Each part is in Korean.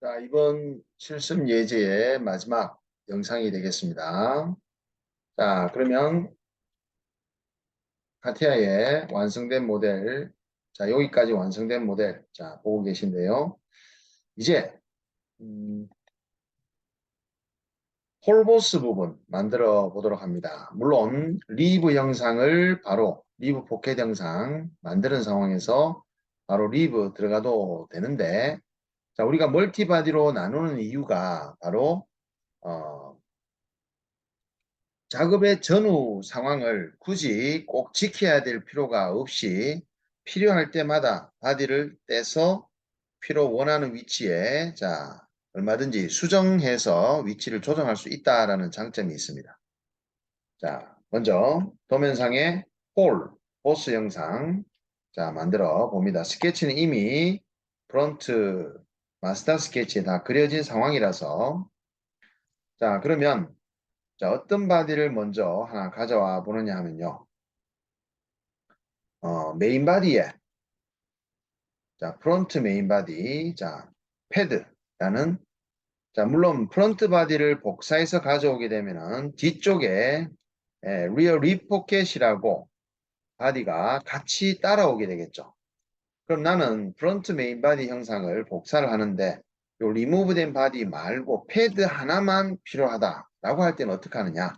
자, 이번 실습 예제의 마지막 영상이 되겠습니다. 자, 그러면 카티아의 완성된 모델, 자, 여기까지 완성된 모델, 자, 보고 계신데요. 이제, 홀보스 부분 만들어 보도록 합니다. 물론, 리브 영상을 바로, 리브 포켓 영상 만드는 상황에서 바로 리브 들어가도 되는데, 자, 우리가 멀티바디로 나누는 이유가 바로, 어, 작업의 전후 상황을 굳이 꼭 지켜야 될 필요가 없이 필요할 때마다 바디를 떼서 필요 원하는 위치에 얼마든지 수정해서 위치를 조정할 수 있다라는 장점이 있습니다. 자, 먼저 도면상의 홀, 보스 영상 만들어 봅니다. 스케치는 이미 프론트 마스터 스케치에 다 그려진 상황이라서 그러면 어떤 바디를 먼저 하나 가져와 보느냐 하면요. 메인 바디에, 프론트 메인 바디, 패드라는, 물론 프론트 바디를 복사해서 가져오게 되면은 뒤쪽에 리어 리포켓이라고 바디가 같이 따라오게 되겠죠. 그럼 나는 프론트 메인 바디 형상을 복사를 하는데 요 리무브된 바디 말고 패드 하나만 필요하다라고 할 때는 어떻게 하느냐?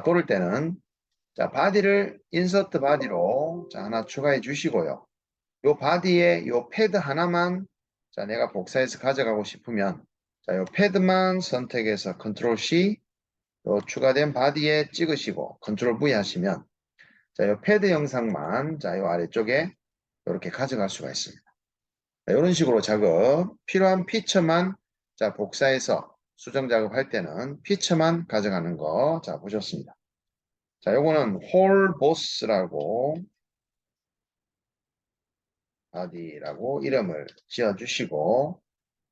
그럴 때는 바디를 인서트 바디로 하나 추가해 주시고요. 요 바디에 요 패드 하나만 내가 복사해서 가져가고 싶으면 요 패드만 선택해서 컨트롤 C 요 추가된 바디에 찍으시고 컨트롤 V 하시면 요 패드 영상만 요 아래쪽에 이렇게 가져갈 수가 있습니다. 이런 식으로 작업 필요한 피처만 복사해서 수정 작업할 때는 피처만 가져가는 거 보셨습니다. 요거는 홀 보스라고 바디라고 이름을 지어 주시고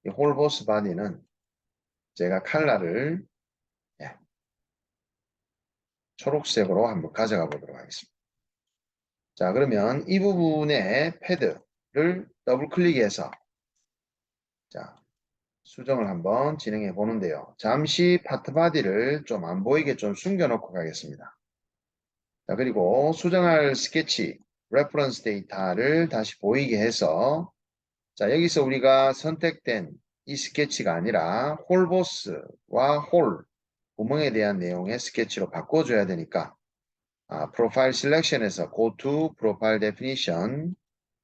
이 홀 보스 바디는 제가 컬러를 초록색으로 한번 가져가 보도록 하겠습니다. 그러면 이 부분에 패드를 더블 클릭해서 수정을 한번 진행해 보는데요. 잠시 파트 바디를 좀 안 보이게 좀 숨겨 놓고 가겠습니다. 그리고 수정할 스케치 레퍼런스 데이터를 다시 보이게 해서 여기서 우리가 선택된 이 스케치가 아니라 홀보스와 홀 구멍에 대한 내용의 스케치로 바꿔줘야 되니까 프로파일 셀렉션에서 go to profile definition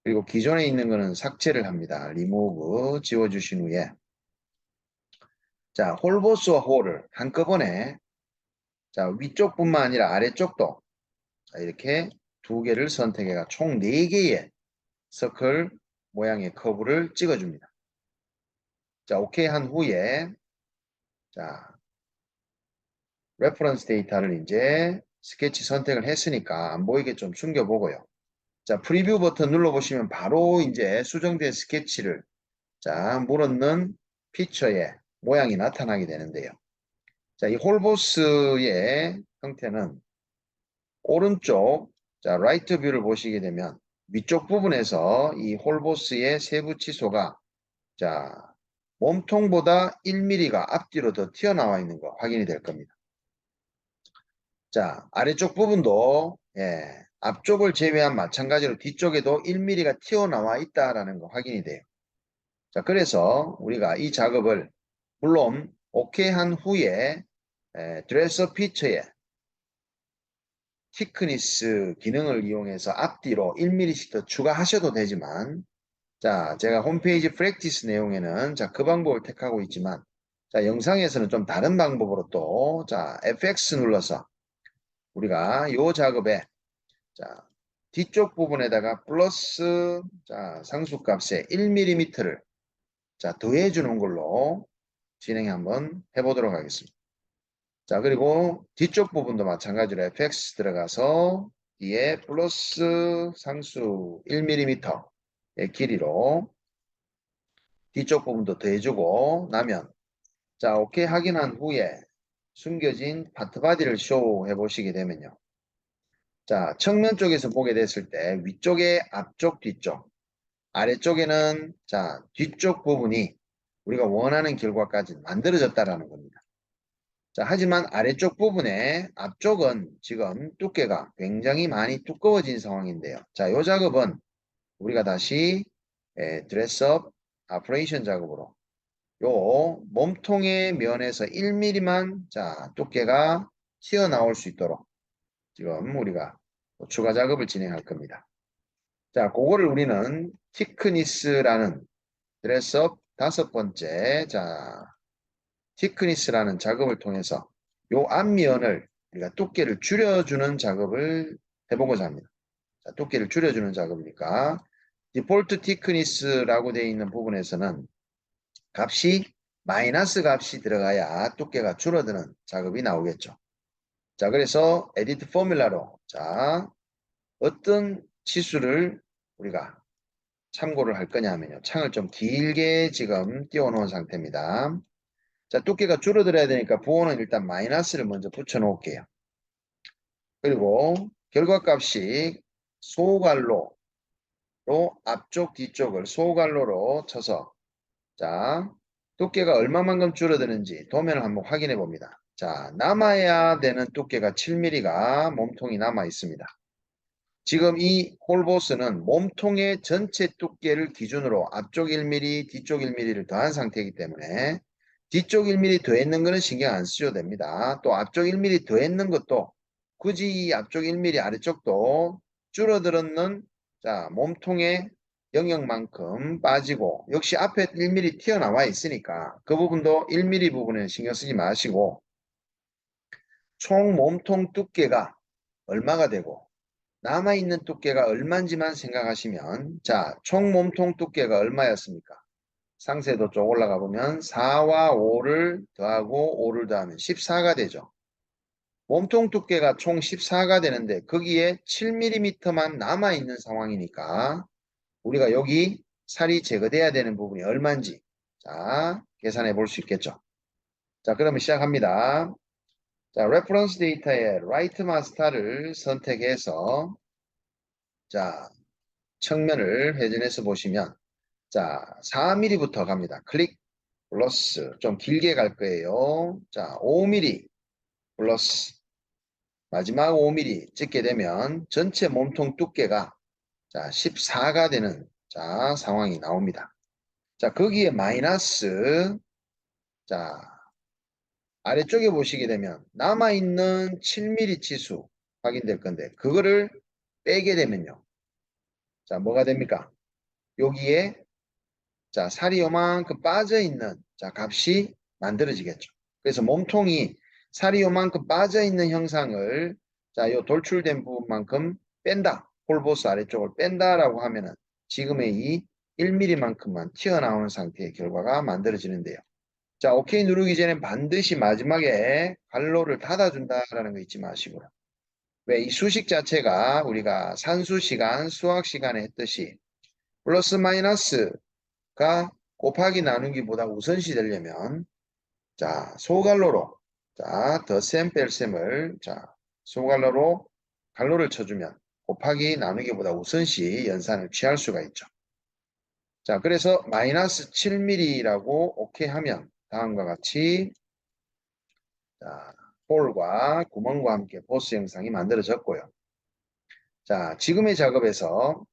그리고 기존에 있는 거는 삭제를 합니다. remove 지워주신 후에 홀보스와 홀을 한꺼번에 위쪽뿐만 아니라 아래쪽도 이렇게 두 개를 선택해가 총 4개의 서클 모양의 커브를 찍어줍니다. 오케이 한 후에 레퍼런스 데이터를 이제 스케치 선택을 했으니까 안 보이게 좀 숨겨보고요. 프리뷰 버튼 눌러보시면 바로 이제 수정된 스케치를 물었는 피처의 모양이 나타나게 되는데요. 이 홀보스의 형태는 오른쪽 라이트 뷰를 보시게 되면 위쪽 부분에서 이 홀보스의 세부 치소가 몸통보다 1mm가 앞뒤로 더 튀어나와 있는 거 확인이 될 겁니다. 아래쪽 부분도 앞쪽을 제외한 마찬가지로 뒤쪽에도 1mm가 튀어나와 있다라는 거 확인이 돼요. 그래서 우리가 이 작업을 물론 오케이 한 후에 드레서 피처에 티크니스 기능을 이용해서 앞뒤로 1mm씩 더 추가하셔도 되지만 제가 홈페이지 프랙티스 내용에는 그 방법을 택하고 있지만 영상에서는 좀 다른 방법으로 또 FX 눌러서 우리가 요 작업에 뒤쪽 부분에다가 플러스 상수값에 1mm를 더해 주는 걸로 진행 한번 해보도록 하겠습니다. 그리고 뒤쪽 부분도 마찬가지로 FX 들어가서 뒤에 플러스 상수 1mm의 길이로 뒤쪽 부분도 더해주고 나면 오케이 확인한 후에 숨겨진 파트 바디를 쇼해 보시게 되면요. 측면 쪽에서 보게 됐을 때 위쪽에 앞쪽 뒤쪽 아래쪽에는 뒤쪽 부분이 우리가 원하는 결과까지 만들어졌다라는 겁니다. 자, 하지만 아래쪽 부분에 앞쪽은 지금 두께가 굉장히 많이 두꺼워진 상황인데요. 자, 이 작업은 우리가 다시 드레스업 아프레이션 작업으로 요 몸통의 면에서 1mm만 자 두께가 튀어나올 수 있도록 지금 우리가 추가 작업을 진행할 겁니다. 자, 그거를 우리는 티크니스라는 드레스업 5번째 자 티크니스라는 작업을 통해서 요 앞면을 우리가 두께를 줄여주는 작업을 해보고자 합니다. 자, 두께를 줄여주는 작업이니까 디폴트 티크니스라고 되어 있는 부분에서는 값이 마이너스 값이 들어가야 두께가 줄어드는 작업이 나오겠죠. 자, 그래서 에디트 포뮬라로 자 어떤 치수를 우리가 참고를 할 거냐 하면요. 창을 좀 길게 지금 띄워 놓은 상태입니다. 자, 두께가 줄어들어야 되니까 부호는 일단 마이너스를 먼저 붙여 놓을게요. 그리고 결과값이 소갈로로 앞쪽 뒤쪽을 소갈로로 쳐서 자 두께가 얼마만큼 줄어드는지 도면을 한번 확인해 봅니다. 자, 남아야 되는 두께가 7mm가 몸통이 남아 있습니다. 지금 이 홀보스는 몸통의 전체 두께를 기준으로 앞쪽 1mm, 뒤쪽 1mm를 더한 상태이기 때문에 뒤쪽 1mm 더했는 것은 신경 안 쓰셔도 됩니다. 또 앞쪽 1mm 더했는 것도 굳이 이 앞쪽 1mm 아래쪽도 줄어들었는 자 몸통의 영역만큼 빠지고 역시 앞에 1mm 튀어나와 있으니까 그 부분도 1mm 부분에는 신경 쓰지 마시고 총 몸통 두께가 얼마가 되고 남아있는 두께가 얼마인지만 생각하시면 자, 총 몸통 두께가 얼마였습니까? 상세도 쭉 올라가 보면 4와 5를 더하고 5를 더하면 14가 되죠. 몸통 두께가 총 14가 되는데 거기에 7mm만 남아있는 상황이니까 우리가 여기 살이 제거돼야 되는 부분이 얼마인지 자, 계산해 볼 수 있겠죠. 자, 그러면 시작합니다. 자, 레퍼런스 데이터에 라이트 마스터를 선택해서 자, 측면을 회전해서 보시면 자 4mm부터 갑니다. 클릭 플러스 좀 길게 갈 거예요. 자 5mm 플러스 마지막 5mm 찍게 되면 전체 몸통 두께가 자 14가 되는 자 상황이 나옵니다. 자 거기에 마이너스 자 아래쪽에 보시게 되면 남아있는 7mm 치수 확인될 건데 그거를 빼게 되면요. 자 뭐가 됩니까? 여기에 자, 살이 요만큼 빠져있는 자, 값이 만들어지겠죠. 그래서 몸통이 살이 요만큼 빠져있는 형상을 자, 요 돌출된 부분만큼 뺀다. 홀보스 아래쪽을 뺀다라고 하면은 지금의 이 1mm만큼만 튀어나오는 상태의 결과가 만들어지는데요. 자, 오케이 누르기 전에 반드시 마지막에 갈로를 닫아준다라는 거 잊지 마시고요. 왜 이 수식 자체가 우리가 산수 시간, 수학 시간에 했듯이 플러스 마이너스 가 곱하기 나누기보다 우선시 되려면 자 소갈로로 자 덧셈 뺄셈을 자 소갈로로 갈로를 쳐주면 곱하기 나누기보다 우선시 연산을 취할 수가 있죠. 자 그래서 마이너스 7mm라고 오케이 하면 다음과 같이 자 홀과 구멍과 함께 보스 영상이 만들어졌고요. 자 지금의 작업에서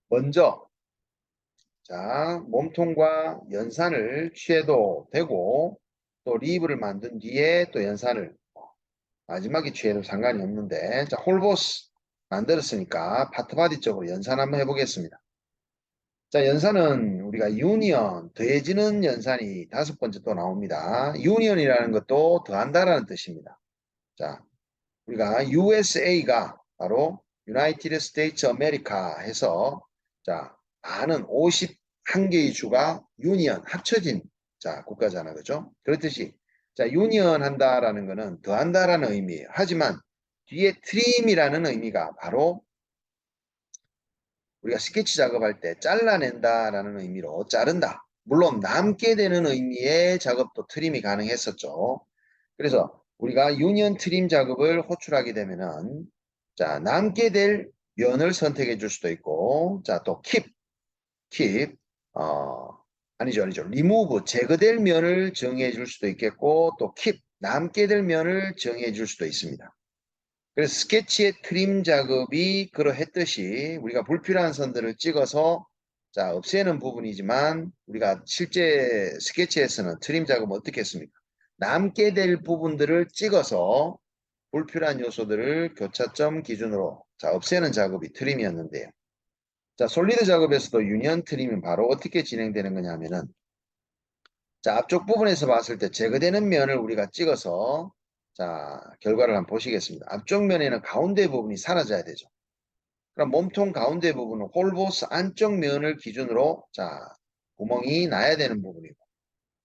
먼저 자, 몸통과 연산을 취해도 되고 또 리브를 만든 뒤에 또 연산을 마지막에 취해도 상관이 없는데 자, 홀보스 만들었으니까 파트바디 쪽으로 연산 한번 해보겠습니다. 자, 연산은 우리가 유니언, 더해지는 연산이 5번째 또 나옵니다. 유니언이라는 것도 더한다라는 뜻입니다. 자, 우리가 USA가 바로 United States America 해서 자, 많은 51개의 주가 유니언 합쳐진 자, 국가잖아. 그죠? 그렇듯이 자, 유니언 한다라는 것은 더한다라는 의미예요. 하지만 뒤에 트림이라는 의미가 바로 우리가 스케치 작업할 때 잘라낸다라는 의미로 자른다. 물론 남게 되는 의미의 작업도 트림이 가능했었죠. 그래서 우리가 유니언 트림 작업을 호출하게 되면은 자 남게 될 면을 선택해 줄 수도 있고 자 또 keep 아니죠. remove, 제거될 면을 정의해 줄 수도 있겠고, 또 keep, 남게 될 면을 정의해 줄 수도 있습니다. 그래서 스케치의 트림 작업이 그러했듯이 우리가 불필요한 선들을 찍어서 자, 없애는 부분이지만 우리가 실제 스케치에서는 트림 작업은 어떻게 했습니까? 남게 될 부분들을 찍어서 불필요한 요소들을 교차점 기준으로 자, 없애는 작업이 트림이었는데요. 자, 솔리드 작업에서도 유니언 트림은 바로 어떻게 진행되는 거냐면은 자, 앞쪽 부분에서 봤을 때 제거되는 면을 우리가 찍어서 자, 결과를 한번 보시겠습니다. 앞쪽 면에는 가운데 부분이 사라져야 되죠. 그럼 몸통 가운데 부분은 홀보스 안쪽 면을 기준으로 자, 구멍이 나야 되는 부분이고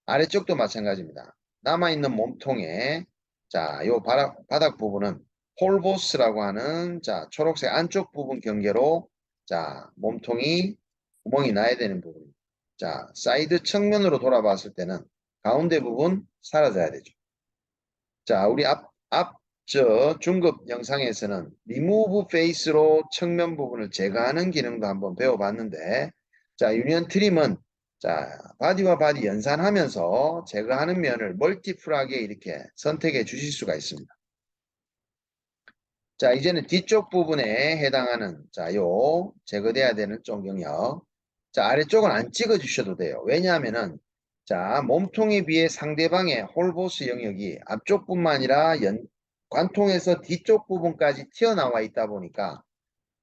아래쪽도 마찬가지입니다. 남아있는 몸통에 자, 요 바닥 부분은 홀보스라고 하는 자, 초록색 안쪽 부분 경계로 자, 몸통이 구멍이 나야 되는 부분입니다. 자, 사이드 측면으로 돌아봤을 때는 가운데 부분 사라져야 되죠. 자, 우리 저 중급 영상에서는 remove face로 측면 부분을 제거하는 기능도 한번 배워봤는데, 자, 유니언 트림은 자, 바디와 바디 연산하면서 제거하는 면을 멀티플하게 이렇게 선택해 주실 수가 있습니다. 자, 이제는 뒤쪽 부분에 해당하는 자, 요 제거돼야 되는 쪽 영역. 자, 아래쪽은 안 찍어 주셔도 돼요. 왜냐하면은 자, 몸통에 비해 상대방의 홀보스 영역이 앞쪽뿐만 아니라 관통에서 뒤쪽 부분까지 튀어나와 있다 보니까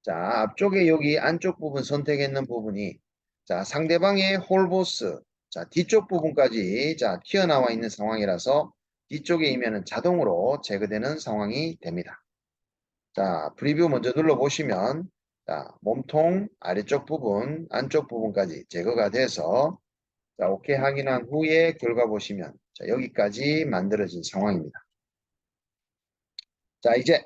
자, 앞쪽에 여기 안쪽 부분 선택했는 부분이 자, 상대방의 홀보스 자, 뒤쪽 부분까지 자, 튀어나와 있는 상황이라서 뒤쪽에 이면은 자동으로 제거되는 상황이 됩니다. 자, 프리뷰 먼저 눌러보시면 자, 몸통 아래쪽 부분, 안쪽 부분까지 제거가 돼서 자, 오케이 확인한 후에 결과 보시면 자, 여기까지 만들어진 상황입니다. 자, 이제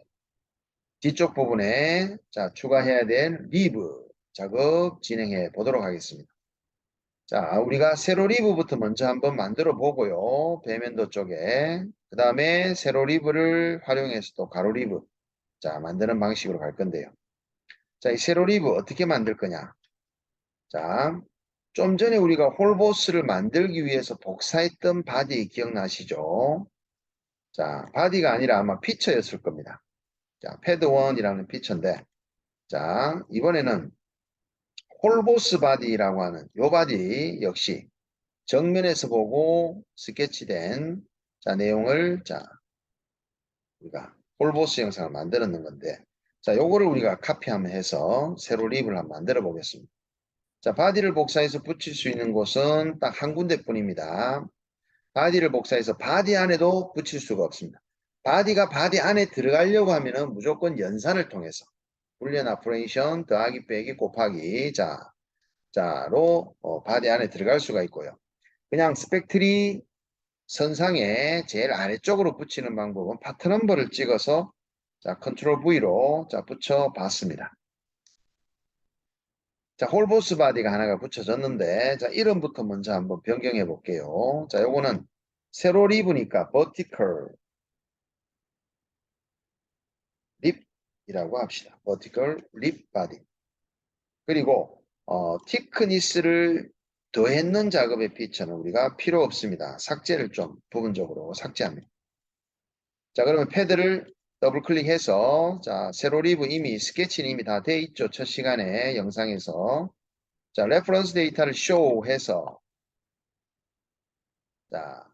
뒤쪽 부분에 자, 추가해야 될 리브 작업 진행해 보도록 하겠습니다. 자, 우리가 세로 리브부터 먼저 한번 만들어 보고요. 배면도 쪽에 그 다음에 세로 리브를 활용해서 또 가로 리브 자, 만드는 방식으로 갈 건데요. 자, 이 세로 리브 어떻게 만들 거냐? 자, 좀 전에 우리가 홀보스를 만들기 위해서 복사했던 바디 기억나시죠? 자, 바디가 아니라 아마 피처였을 겁니다. 자, 패드 1이라는 피처인데, 자, 이번에는 홀보스 바디라고 하는 요 바디 역시 정면에서 보고 스케치된 자, 내용을 자, 우리가 홀보스 영상을 만들었는 건데, 자, 요거를 우리가 카피하면 해서 세로 립을 한번 만들어 보겠습니다. 자, 바디를 복사해서 붙일 수 있는 곳은 딱 한 군데뿐입니다. 바디를 복사해서 바디 안에도 붙일 수가 없습니다. 바디가 바디 안에 들어가려고 하면은 무조건 연산을 통해서 불리언 아프레이션 더하기 빼기 곱하기 자로 바디 안에 들어갈 수가 있고요. 그냥 스펙트리 선상에 제일 아래쪽으로 붙이는 방법은 파트 넘버를 찍어서 자 컨트롤 V로 자 붙여 봤습니다. 자, 홀보스 바디가 하나가 붙여졌는데, 자, 이름부터 먼저 한번 변경해 볼게요. 자, 요거는 세로 리브니까 vertical 립이라고 합시다. vertical lip body. 그리고, 티크니스를 더했는 작업의 피처는 우리가 필요 없습니다. 삭제를 좀 부분적으로 삭제합니다. 자, 그러면 패드를 더블 클릭해서, 자, 세로 리브 이미, 스케치는 이미 다 돼 있죠. 첫 시간에 영상에서. 자, 레퍼런스 데이터를 쇼해서 자,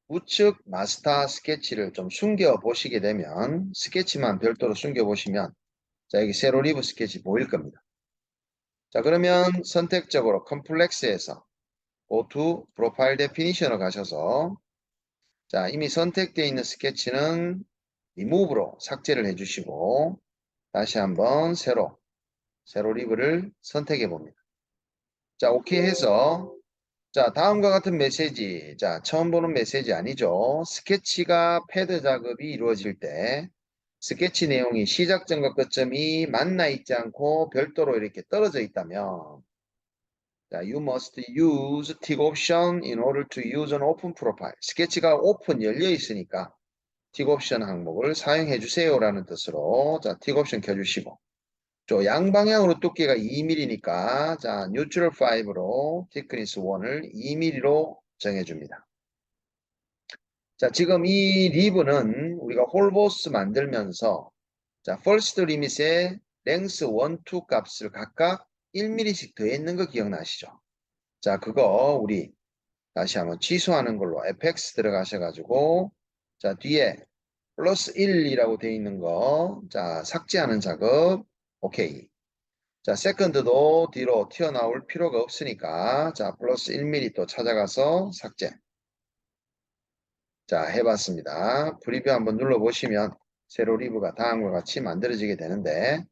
우측 마스터 스케치를 좀 숨겨 보시게 되면 스케치만 별도로 숨겨 보시면 자, 여기 세로 리브 스케치 보일 겁니다. 자, 그러면 선택적으로 컴플렉스에서 Go to Profile Definition으로 가셔서 자, 이미 선택되어 있는 스케치는 Remove로 삭제를 해주시고 다시 한번 세로 리브를 선택해 봅니다. 자, 오케이 해서 자, 다음과 같은 메시지. 자, 처음 보는 메시지 아니죠. 스케치가 패드 작업이 이루어질 때 스케치 내용이 시작점과 끝점이 만나 있지 않고 별도로 이렇게 떨어져 있다면 자, you must use tick option in order to use an open profile. 스케치가 오픈 열려 있으니까 tick option 항목을 사용해 주세요라는 뜻으로 자, tick option 켜 주시고 저 양방향으로 두께가 2mm니까 자 뉴트럴 5로 thickness 1을 2mm로 정해줍니다. 자 지금 이 리브는 우리가 홀보스 만들면서 자 first limit에 length 1, 2 값을 각각 1mm씩 더했는 거 기억나시죠? 자 그거 우리 다시 한번 취소하는 걸로 fx 들어가셔가지고 자 뒤에 플러스 1이라고 되어 있는 거 자 삭제하는 작업 오케이. 자 세컨드도 뒤로 튀어나올 필요가 없으니까 자 플러스 1mm 또 찾아가서 삭제. 자 해봤습니다. 프리뷰 한번 눌러보시면 세로 리브가 다음과 같이 만들어지게 되는데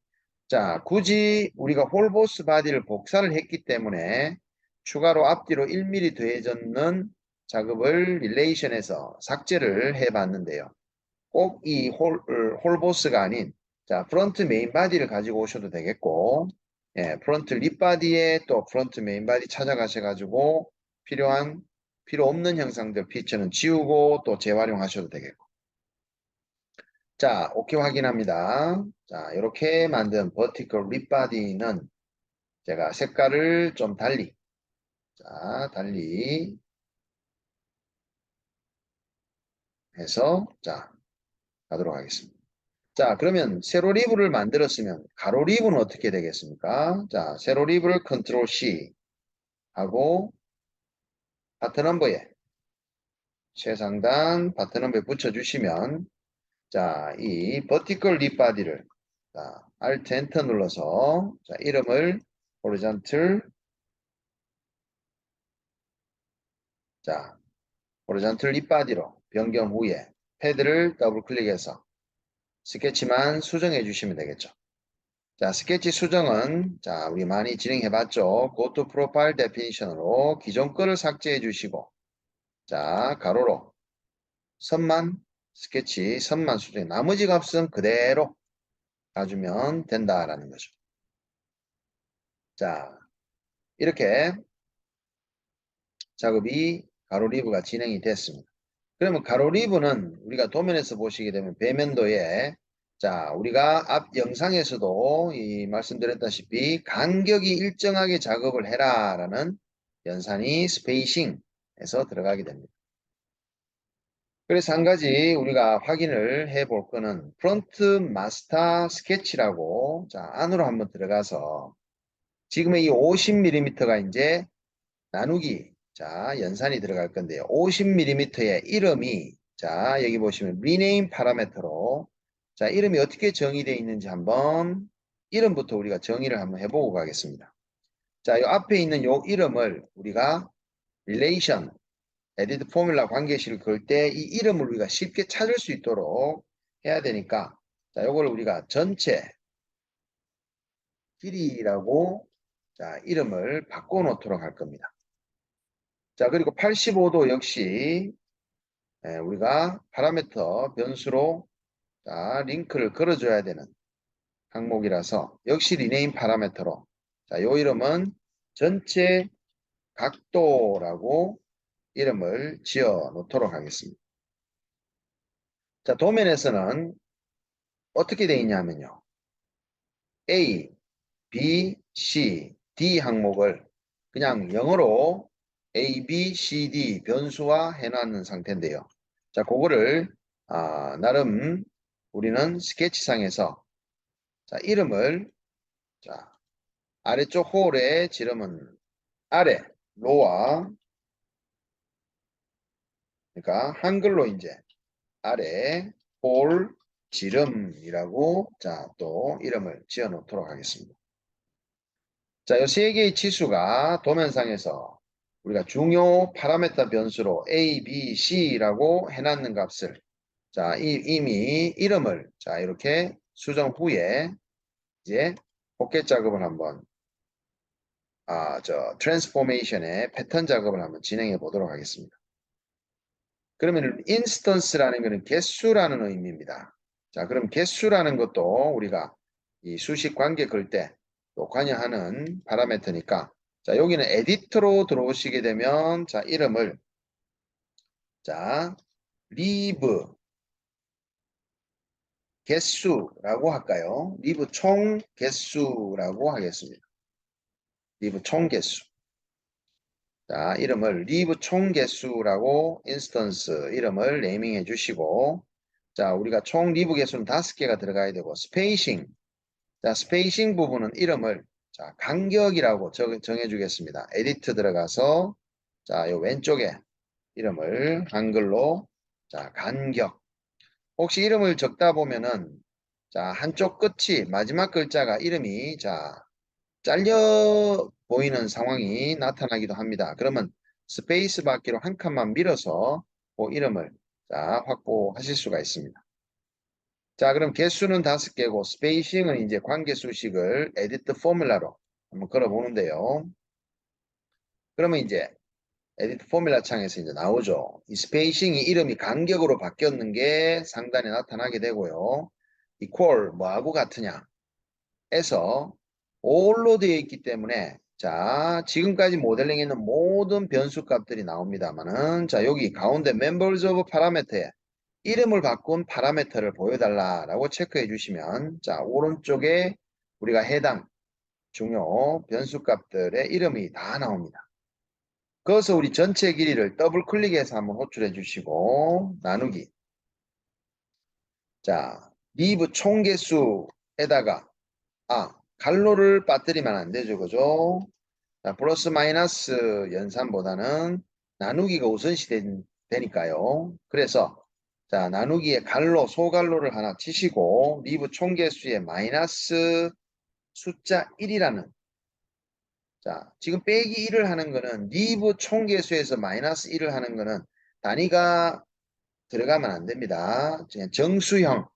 자 굳이 우리가 홀보스 바디를 복사를 했기 때문에 추가로 앞뒤로 1mm 더해졌는 작업을 릴레이션에서 삭제를 해봤는데요. 꼭 이 홀보스가 아닌 자 프론트 메인 바디를 가지고 오셔도 되겠고 예, 프론트 립 바디에 또 프론트 메인 바디 찾아가셔가지고 필요 없는 형상들 피처는 지우고 또 재활용하셔도 되겠고 자 오케이 확인합니다. 자 이렇게 만든 버티컬 립 바디는 제가 색깔을 좀 달리 자 달리 해서 자 가도록 하겠습니다. 자, 그러면 세로 리브를 만들었으면 가로 리브는 어떻게 되겠습니까? 자, 세로 리브를 컨트롤 C 하고 파트 넘버에 최상단 파트 넘버에 붙여주시면 자, 이 버티컬 립 바디를 자, Alt Enter 눌러서 자, 이름을 horizontal 자, horizontal 립 바디로 변경 후에 패드를 더블 클릭해서 스케치만 수정해 주시면 되겠죠. 자, 스케치 수정은 자, 우리 많이 진행해 봤죠. Go to Profile Definition으로 기존 거를 삭제해 주시고 자, 가로로 선만 스케치 선만 수정 나머지 값은 그대로 놔주면 된다라는 거죠. 자, 이렇게 작업이 가로 리브가 진행이 됐습니다. 그러면 가로 리브는 우리가 도면에서 보시게 되면 배면도에 자, 우리가 앞 영상에서도 말씀드렸다시피 간격이 일정하게 작업을 해라 라는 연산이 스페이싱에서 들어가게 됩니다. 그래서 한 가지 우리가 확인을 해 볼 거는 프론트 마스터 스케치라고 자, 안으로 한번 들어가서 지금의 이 50mm가 이제 나누기 자 연산이 들어갈 건데요. 50mm의 이름이 자 여기 보시면 rename 파라미터로 자 이름이 어떻게 정의되어 있는지 한번 이름부터 우리가 정의를 한번 해보고 가겠습니다. 자, 이 앞에 있는 요 이름을 우리가 relation, edit formula 관계식을 그을 때 이 이름을 우리가 쉽게 찾을 수 있도록 해야 되니까 자 요걸 우리가 전체 길이라고 자 이름을 바꿔 놓도록 할 겁니다. 자, 그리고 85도 역시 우리가 파라미터 변수로 자, 링크를 걸어줘야 되는 항목이라서 역시 리네임 파라미터로 자, 요 이름은 전체 각도라고 이름을 지어 놓도록 하겠습니다. 자, 도면에서는 어떻게 되어 있냐면요. A, B, C, D 항목을 그냥 영어로 A, B, C, D 변수화 해놨는 상태인데요. 자, 그거를 나름 우리는 스케치상에서 자, 이름을 자, 아래쪽 홀의 지름은 아래 로와 그러니까 한글로 이제 아래 홀 지름이라고 자, 또 이름을 지어 놓도록 하겠습니다. 자, 이 세 개의 치수가 도면상에서 우리가 중요 파라미터 변수로 A, B, C라고 해놨는 값을 자, 이미 이름을 자, 이렇게 수정 후에 이제 복귀 작업을 한번 트랜스포메이션의 패턴 작업을 한번 진행해 보도록 하겠습니다. 그러면 인스턴스라는 것은 개수라는 의미입니다. 자, 그럼 개수라는 것도 우리가 이 수식 관계 걸 때 또 관여하는 파라미터니까 자, 여기는 에디터로 들어오시게 되면 자, 이름을 자, leave 개수라고 할까요? 리브 총 개수라고 하겠습니다. 리브 총 개수. 자, 이름을 리브 총 개수라고 인스턴스 이름을 네이밍해 주시고, 자, 우리가 총 리브 개수는 5개가 들어가야 되고, 스페이싱. 자, 스페이싱 부분은 이름을 자, 간격이라고 정해 주겠습니다. 에디트 들어가서 자, 요 왼쪽에 이름을 한글로 자, 간격. 혹시 이름을 적다 보면은 자, 한쪽 끝이 마지막 글자가 이름이 자, 잘려 보이는 상황이 나타나기도 합니다. 그러면 스페이스 받기로 한 칸만 밀어서 그 이름을 자, 확보하실 수가 있습니다. 자, 그럼 개수는 5개고 스페이싱은 이제 관계수식을 에디트 포뮬라로 한번 걸어보는데요. 그러면 이제 에디트 포뮬라 창에서 이제 나오죠. 이 스페이싱이 이름이 간격으로 바뀌었는 게 상단에 나타나게 되고요. equal 뭐하고 같으냐 에서 all로 되어 있기 때문에 자, 지금까지 모델링에 있는 모든 변수 값들이 나옵니다만은 자, 여기 가운데 members of parameter에 이름을 바꾼 파라미터를 보여달라라고 체크해 주시면 자, 오른쪽에 우리가 해당 중요 변수 값들의 이름이 다 나옵니다. 그래서 우리 전체 길이를 더블 클릭해서 한번 호출해 주시고 나누기. 자, 리브 총개수에다가 갈로를 빠뜨리면 안 되죠. 그죠? 자, 플러스 마이너스 연산보다는 나누기가 우선시 되니까요. 그래서 자, 나누기에 갈로, 소갈로를 하나 치시고 리브 총개수에 마이너스 숫자 1이라는 자, 지금 빼기 1을 하는 거는 리브 총개수에서 마이너스 1을 하는 거는 단위가 들어가면 안 됩니다. 그냥 정수형,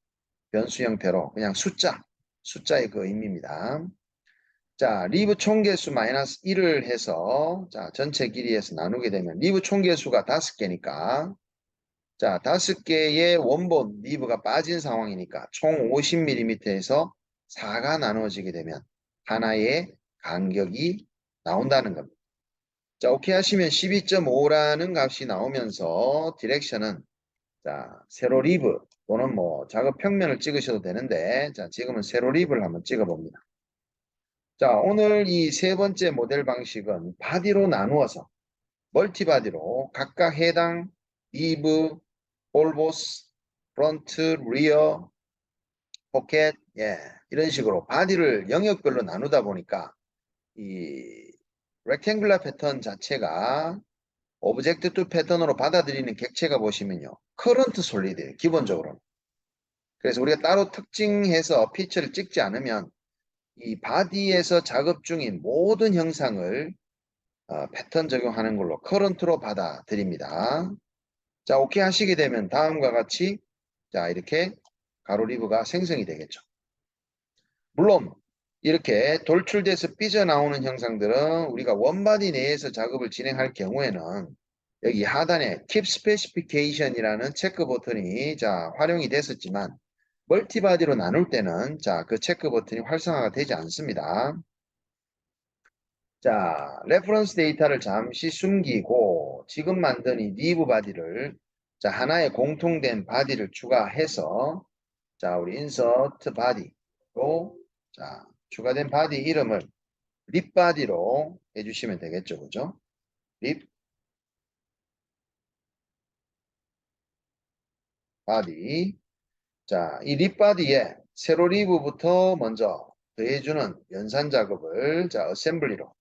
변수 형태로 그냥 숫자의 그 의미입니다. 자, 리브 총개수 마이너스 1을 해서 자, 전체 길이에서 나누게 되면 리브 총개수가 5개니까 자, 5개의 원본 리브가 빠진 상황이니까 총 50mm에서 4가 나누어지게 되면 하나의 간격이 나온다는 겁니다. 자, 오케이 하시면 12.5라는 값이 나오면서 디렉션은 자, 세로 리브 또는 뭐 작업 평면을 찍으셔도 되는데 자, 지금은 세로 리브를 한번 찍어 봅니다. 자, 오늘 이 세 번째 모델 방식은 바디로 나누어서 멀티바디로 각각 해당 리브, 볼보스, 프론트, 리어, 포켓, 예, 이런 식으로 바디를 영역별로 나누다 보니까 이 렉탱글러 패턴 자체가 오브젝트 투 패턴으로 받아들이는 객체가 보시면요. 커런트 솔리드예요. 기본적으로. 그래서 우리가 따로 특징해서 피처를 찍지 않으면 이 바디에서 작업 중인 모든 형상을 패턴 적용하는 걸로 커런트로 받아들입니다. 자, 오케이 하시게 되면 다음과 같이 자, 이렇게 가로 리브가 생성이 되겠죠. 물론 이렇게 돌출돼서 삐져나오는 형상들은 우리가 원바디 내에서 작업을 진행할 경우에는 여기 하단에 Keep Specification이라는 체크 버튼이 자, 활용이 됐었지만 멀티바디로 나눌 때는 자, 그 체크 버튼이 활성화가 되지 않습니다. 자, 레퍼런스 데이터를 잠시 숨기고 지금 만든 이 리브 바디를 자, 하나의 공통된 바디를 추가해서 자, 우리 인서트 바디로 자, 추가된 바디 이름을 립 바디로 해주시면 되겠죠. 그죠? 립 바디. 자, 이 립 바디에 세로 리브부터 먼저 더해주는 연산 작업을 자, 어셈블리로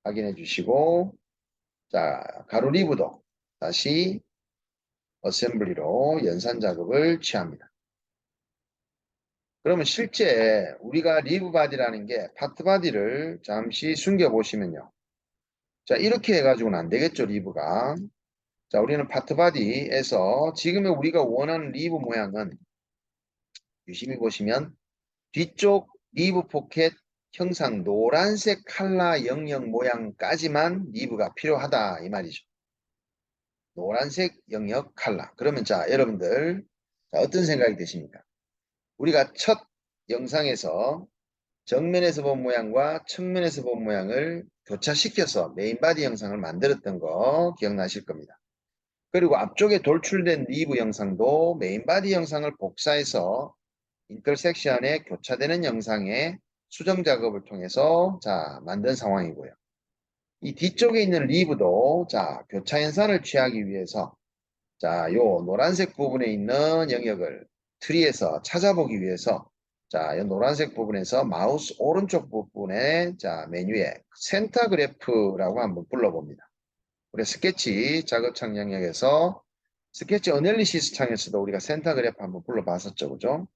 확인해 주시고 자, 가로 리브도 다시 어셈블리로 연산 작업을 취합니다. 그러면 실제 우리가 리브 바디라는 게 파트 바디를 잠시 숨겨 보시면요. 자, 이렇게 해가지고는 안 되겠죠, 리브가. 자, 우리는 파트 바디에서 지금의 우리가 원하는 리브 모양은 유심히 보시면 뒤쪽 리브 포켓 형상 노란색 칼라 영역 모양까지만 리브가 필요하다 이 말이죠. 노란색 영역 칼라. 그러면 자, 여러분들 자, 어떤 생각이 드십니까? 우리가 첫 영상에서 정면에서 본 모양과 측면에서 본 모양을 교차시켜서 메인 바디 영상을 만들었던 거 기억나실 겁니다. 그리고 앞쪽에 돌출된 리브 영상도 메인 바디 영상을 복사해서 인터섹션에 교차되는 영상의 수정 작업을 통해서 자, 만든 상황이고요. 이 뒤쪽에 있는 리브도 자, 교차 현상을 취하기 위해서 자, 요 노란색 부분에 있는 영역을 트리에서 찾아보기 위해서 자, 이 노란색 부분에서 마우스 오른쪽 부분에 자, 메뉴에 센터 그래프라고 한번 불러봅니다. 우리 스케치 작업창 영역에서 스케치 어널리시스 창에서도 우리가 센터 그래프 한번 불러봤었죠. 그죠?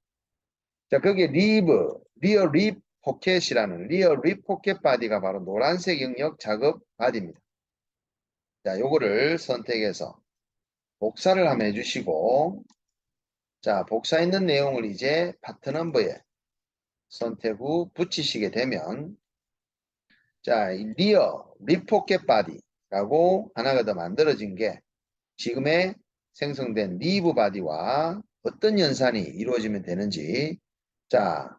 자, 거기에 리어 립 포켓이라는 리어 립 포켓 바디가 바로 노란색 영역 작업 바디입니다. 자, 요거를 선택해서 복사를 한번 해주시고, 자, 복사했는 내용을 이제 파트 넘버에 선택 후 붙이시게 되면, 자, 이 리어 립 포켓 바디라고 하나가 더 만들어진 게 지금의 생성된 리브 바디와 어떤 연산이 이루어지면 되는지, 자,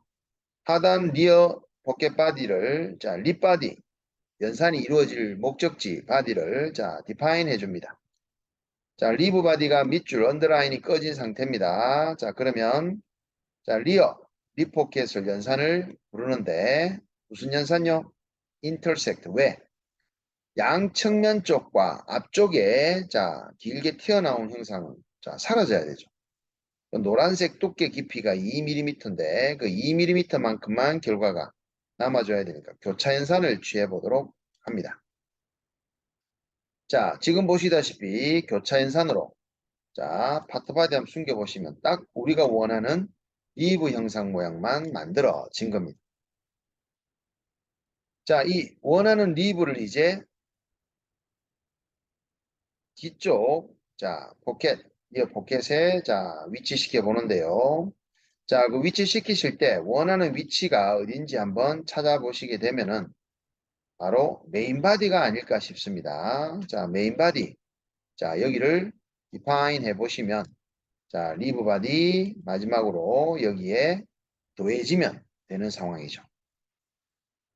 하단 리어 포켓 바디를 자, 립 바디 연산이 이루어질 목적지 바디를 자, 디파인 해줍니다. 자, 리브 바디가 밑줄 언더라인이 꺼진 상태입니다. 자, 그러면 자, 립 포켓을 연산을 부르는데 무슨 연산요? intersect. 왜? 양측면 쪽과 앞쪽에 자, 길게 튀어나온 형상은 자, 사라져야 되죠. 노란색 두께 깊이가 2mm인데 그 2mm만큼만 결과가 남아줘야 되니까 교차 연산을 취해 보도록 합니다. 자, 지금 보시다시피 교차 연산으로 자, 파트 바디 한번 숨겨 보시면 딱 우리가 원하는 리브 형상 모양만 만들어진 겁니다. 자, 이 원하는 리브를 이제 뒤쪽 자, 이 포켓에 자, 위치시켜 보는데요. 자, 그 위치 시키실 때 원하는 위치가 어딘지 한번 찾아보시게 되면은 바로 메인 바디가 아닐까 싶습니다. 자, 메인 바디. 자, 여기를 디파인 해 보시면 자, 리브 바디 마지막으로 여기에 더해지면 되는 상황이죠.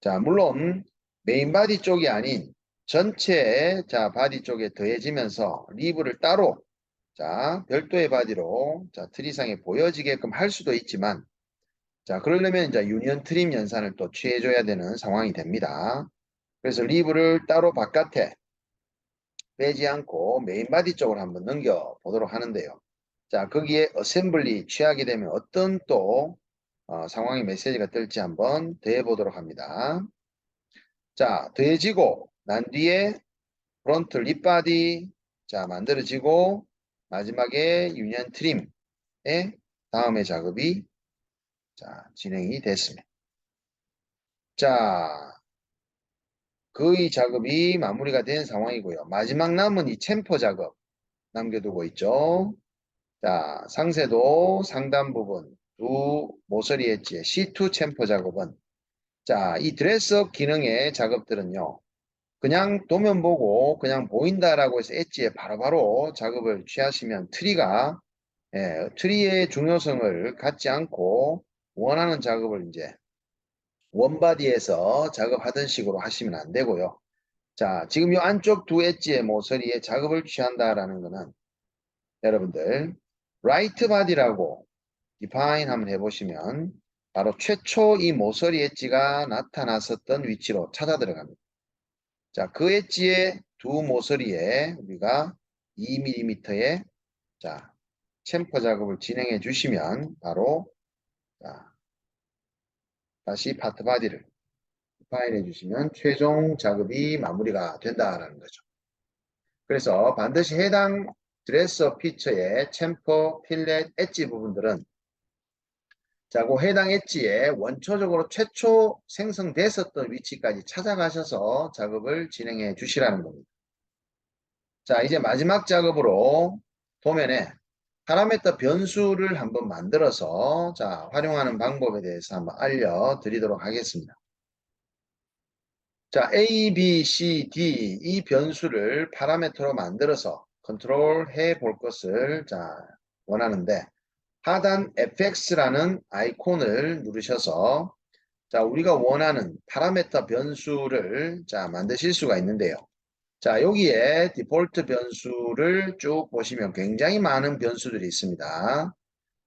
자, 물론 메인 바디 쪽이 아닌 전체 자, 바디 쪽에 더해지면서 리브를 따로 자, 별도의 바디로 자, 트리상에 보여지게끔 할 수도 있지만 자, 그러려면 이제 유니언 트림 연산을 또 취해줘야 되는 상황이 됩니다. 그래서 리브를 따로 바깥에 빼지 않고 메인 바디 쪽으로 한번 넘겨 보도록 하는데요. 자, 거기에 어셈블리 취하게 되면 어떤 또 상황의 메시지가 뜰지 한번 더해 보도록 합니다. 자, 더해지고 난 뒤에 프론트 립 바디 자, 만들어지고 마지막에 유니언 트림의 다음의 작업이 자, 진행이 됐습니다. 자, 거의 작업이 마무리가 된 상황이고요. 마지막 남은 이 챔퍼 작업 남겨두고 있죠. 자, 상세도 상단 부분 두 모서리 엣지의 C2 챔퍼 작업은 자, 이 드레스업 기능의 작업들은요. 그냥 도면 보고 그냥 보인다라고 해서 엣지에 바로바로 작업을 취하시면 트리가 트리의 중요성을 갖지 않고 원하는 작업을 이제 원바디에서 작업하던 식으로 하시면 안 되고요. 자, 지금 이 안쪽 두 엣지의 모서리에 작업을 취한다라는 것은 여러분들 라이트 바디라고 디파인 한번 해보시면 바로 최초 이 모서리 엣지가 나타났었던 위치로 찾아 들어갑니다. 자, 그 엣지의 두 모서리에 우리가 2mm의 자, 챔퍼 작업을 진행해 주시면 바로 자, 다시 파트 바디를 디파인해 주시면 최종 작업이 마무리가 된다라는 거죠. 그래서 반드시 해당 드레서 피처의 챔퍼, 필렛, 엣지 부분들은 자, 그 해당 엣지에 원초적으로 최초 생성됐었던 위치까지 찾아가셔서 작업을 진행해 주시라는 겁니다. 자, 이제 마지막 작업으로 도면에 파라미터 변수를 한번 만들어서 자, 활용하는 방법에 대해서 한번 알려드리도록 하겠습니다. 자, A, B, C, D 이 변수를 파라미터로 만들어서 컨트롤 해 볼 것을 자, 원하는데 하단 fx라는 아이콘을 누르셔서 자, 우리가 원하는 파라미터 변수를 자, 만드실 수가 있는데요. 자, 여기에 디폴트 변수를 쭉 보시면 굉장히 많은 변수들이 있습니다.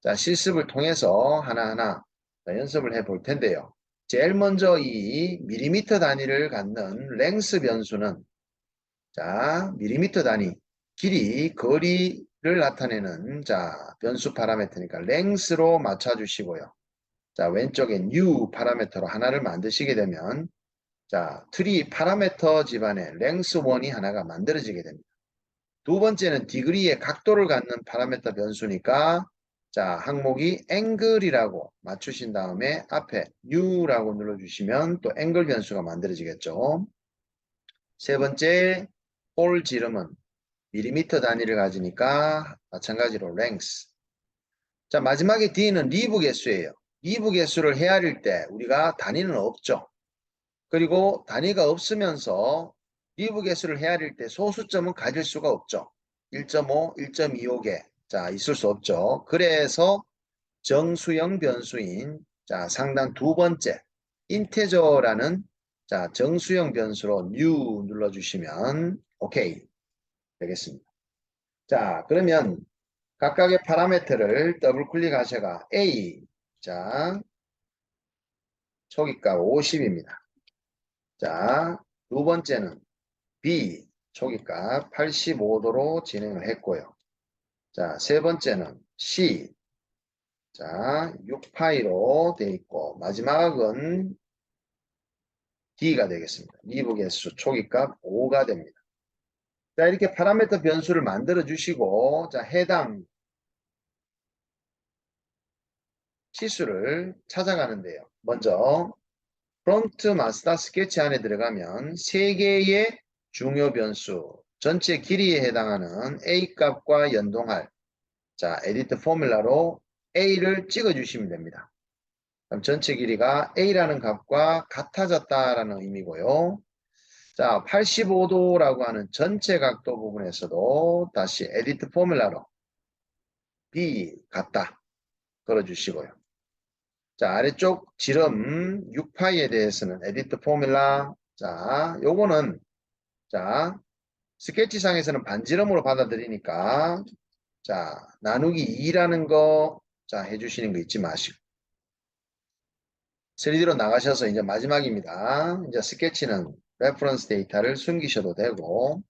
자, 실습을 통해서 하나하나 연습을 해 볼 텐데요. 제일 먼저 이 밀리미터 단위를 갖는 랭스 변수는 자, 밀리미터 단위, 길이, 거리를 나타내는 자, 변수 파라미터니까 랭스로 맞춰주시고요. 자, 왼쪽에 new 파라미터로 하나를 만드시게 되면 자, 트리 파라미터 집안에 랭스 1이 하나가 만들어지게 됩니다. 두 번째는 디그리의 각도를 갖는 파라미터 변수니까 자, 항목이 앵글이라고 맞추신 다음에 앞에 new라고 눌러주시면 또 앵글 변수가 만들어지겠죠. 세 번째, 홀 지름은 밀리미터 단위를 가지니까 마찬가지로 length. 자, 마지막에 D는 리브 개수예요. 리브 개수를 헤아릴 때 우리가 단위는 없죠. 그리고 단위가 없으면서 리브 개수를 헤아릴 때 소수점은 가질 수가 없죠. 1.5, 1.25개. 자, 있을 수 없죠. 그래서 정수형 변수인 자, 상단 두 번째 인테저라는 자, 정수형 변수로 new 눌러주시면 오케이 되겠습니다. 자, 그러면 각각의 파라미터를 더블 클릭하셔가 A 자, 초기값 50입니다. 자, 두 번째는 B 초기값 85도로 진행을 했고요. 자, 세 번째는 C 자, 6파이로 되어 있고 마지막은 D가 되겠습니다. 리브 개수 초기값 5가 됩니다. 자, 이렇게 파라미터 변수를 만들어 주시고 자, 해당 치수를 찾아가는데요. 먼저 프론트 마스터 스케치 안에 들어가면 3개의 중요 변수 전체 길이에 해당하는 A 값과 연동할 자, 에디트 포뮬라로 A를 찍어 주시면 됩니다. 그럼 전체 길이가 A라는 값과 같아졌다라는 의미고요. 자, 85도라고 하는 전체 각도 부분에서도 다시 에디트 포뮬라로 B 같다 걸어주시고요. 자, 아래쪽 지름 6파이에 대해서는 에디트 포뮬라 자, 요거는 자, 스케치상에서는 반지름으로 받아들이니까 자, 나누기 2라는 거 자, 해주시는 거 잊지 마시고 3D로 나가셔서 이제 마지막입니다. 이제 스케치는 레퍼런스 데이터를 숨기셔도 되고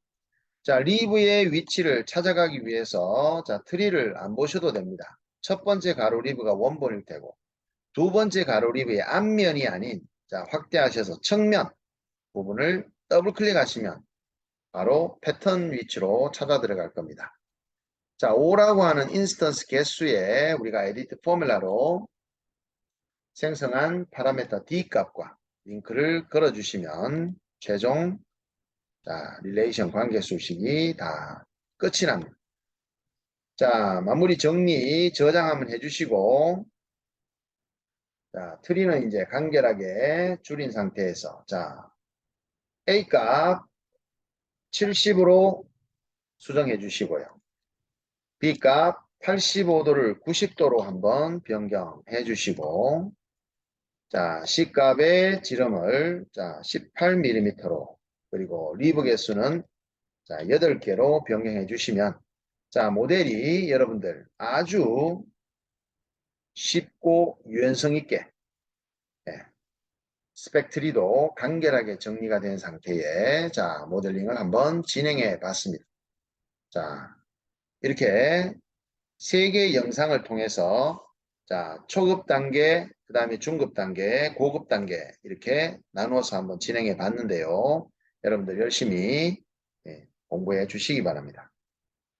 자, 리브의 위치를 찾아가기 위해서 자, 트리를 안 보셔도 됩니다. 첫 번째 가로 리브가 원본일 테고 두 번째 가로 리브의 앞면이 아닌 자, 확대하셔서 측면 부분을 더블 클릭하시면 바로 패턴 위치로 찾아 들어갈 겁니다. 자, 5라고 하는 인스턴스 개수에 우리가 에디트 포뮬라로 생성한 파라미터 D 값과 링크를 걸어주시면 최종 자, 릴레이션 관계 수식이 다 끝이 납니다. 자, 마무리 정리 저장 한번 해주시고 자, 트리는 이제 간결하게 줄인 상태에서 자, A 값 70으로 수정해 주시고요. B 값 85도를 90도로 한번 변경해 주시고 자, C 값의 지름을 자, 18mm로 그리고 리브 개수는 자, 8개로 변경해 주시면 자, 모델이 여러분들 아주 쉽고 유연성 있게 예, 스펙트리도 간결하게 정리가 된 상태의 자, 모델링을 한번 진행해 봤습니다. 자, 이렇게 3개의 영상을 통해서 자, 초급 단계, 그 다음에 중급 단계, 고급 단계 이렇게 나누어서 한번 진행해 봤는데요. 여러분들 열심히 공부해 주시기 바랍니다.